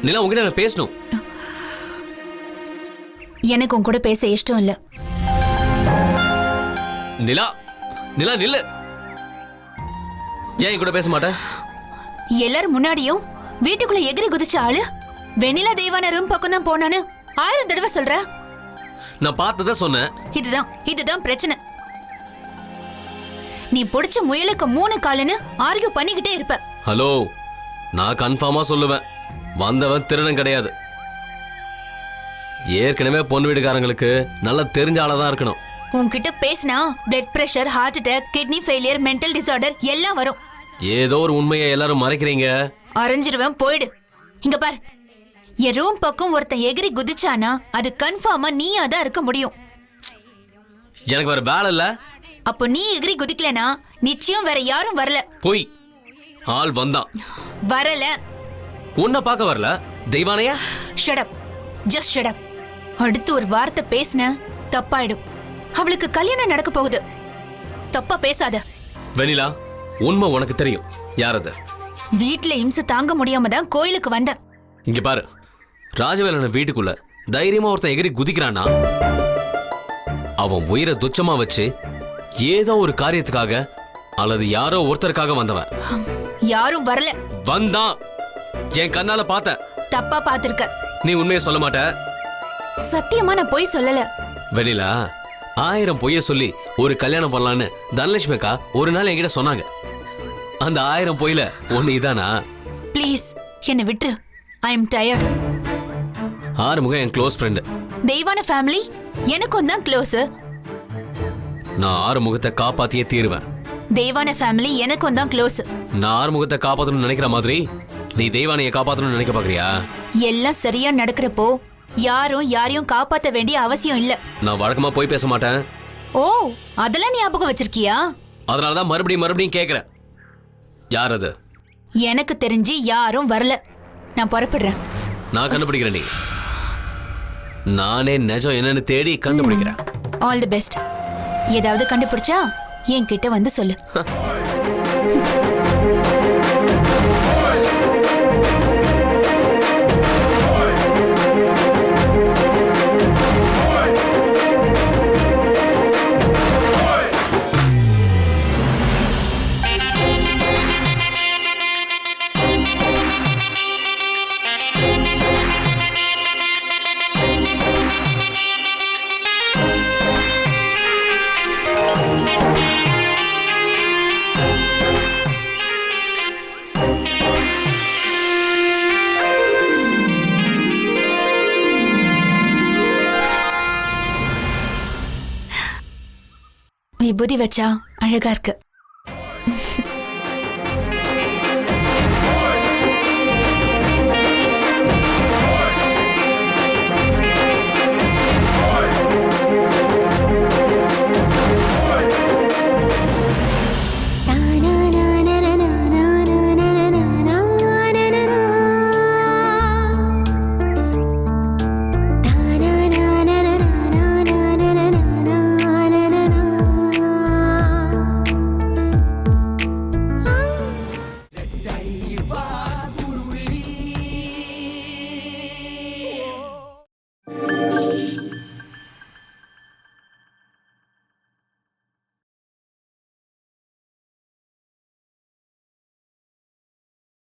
நிலா உங்ககிட்ட நான் பேசணும். எனக்கு உன் கூட பேச இஷ்டம் இல்ல. நிலா நிலா நில்லு. ஏன் கூட பேச மாட்டேன்? எல்லாரும் முன்னாடியும் வீட்டுக்குள்ள எகிரி குதிச்ச ஆளு வெண்ணிலா தெய்வான ரூம் பக்கம் தான் போனான்னு 1000 தடவை சொல்ற. நான் பார்த்ததான் சொன்னேன். இதுதான் பிரச்சனை. நீ புடிச்ச முயலுக்கு 3 காலுன்னு ஆர்கியூ பண்ணிக்கிட்டே இருப்ப. ஹலோ, நான் கன்ஃபார்மா சொல்லுவேன், வந்தவன் திருடன் கிடையாது. ஏற்கனவே பொண்ணு வீடுகாரங்களுக்கு நல்லா தெரிஞ்ச ஆளதான் இருக்கணும். உன்கிட்ட பேசினா blood pressure, heart attack, kidney failure, mental disorder எல்லாம் வரும். ஏதோ ஒரு உண்மையை எல்லாரும் மறைக்கிறீங்க. அரைஞ்சிருவேன், போயிடு. இங்க பாரு, என் ரூம் பக்கம் ஒருத்தன் எகிரி குதிச்சானா அது கன்ஃபார்மா நீயா தான் இருக்க முடியும். எனக்கு வேற வேலை இல்ல. அப்போ நீ எகிரி குதிக்கலனா நிச்சயம் வேற யாரும் வரல. போய் ஆள் வந்தான். வரல. உன்னை பார்க்க வரல. தெய்வானையா? Shut up, just shut up. அடுத்து ஒரு வார்த்தை பேசின தப்பாயிடும். அவளுக்கு கல்யாணம் நடக்க போகுது. தப்பா பேசாத. வெண்ணிலா, உண்மை உனக்கு தெரியும். யார் அது? வீட்டுல இம்சை தாங்க முடியாம தான் கோயிலுக்கு வந்தேன். இங்க பாரு, ராஜவேலன வீட்டுக்குள்ள தைரியமா ஒருத்தன் எகிரி குதிக்கிறானா அவன் உயிரை துச்சமா வச்சு ஏதோ ஒரு காரியத்துக்காக அல்லது யாரோ ஒருத்தருக்காக வந்தவன். யாரும் வரல. வந்தான். என் கண்ணால பார்த்த. தப்பா பாத்திருக்க. நீ உண்மையை சொல்ல மாட்ட. சத்தியமா நான் பொய் சொல்லல. வெண்ணிலா, 1000 பொய்ய சொல்லி ஒரு கல்யாணம் பண்ணலான்னு தனலட்சுமி அக்கா ஒரு நாள் என்கிட்ட சொன்னாங்க. அந்த 1000 பொய்ல ஒண்ணு இதானா? ப்ளீஸ் என்னை விட்டுரு. I am tired. ஆறுமுகம் என் க்ளோஸ் ஃப்ரெண்டு. தெய்வான ஃபேமிலி எனக்கும் தான் க்ளோஸ். நான் ஆறுமுகத்தை காப்பாத்தியே தீருவேன். தெய்வான ஃபேமிலி எனக்கும் தான் க்ளோஸ். நான் ஆறுமுகத்தை காப்பாத்தணும்னு நினைக்கிற மாதிரி நீ தெய்வானையை காப்பாத்தணும்னு நினைக்க பாக்குறியா? எல்லாம் சரியா நடக்கிறப்போ யாரும் யாரையும் காப்பாத்த வேண்டிய அவசியம் இல்ல. நான் வழக்கமா போய் பேச மாட்டேன். ஓ, அதெல்லாம் ஞாபகம் வச்சிருக்கியா? அதனாலதான் மறுபடியும் கேக்குறேன். யார் அது? எனக்கு தெரிஞ்சு யாரும் வரல. நான் புறப்படுறேன். நான் கண்டுபிடிக்கிறேன். நீ நானே நிஜம் என்னன்னு தேடி கண்டுபிடிக்கிறேன். All the best. ஏதாவது கண்டுபிடிச்சா என்கிட்ட வந்து சொல்லு. விபூதி வச்சா அழகா இருக்கு.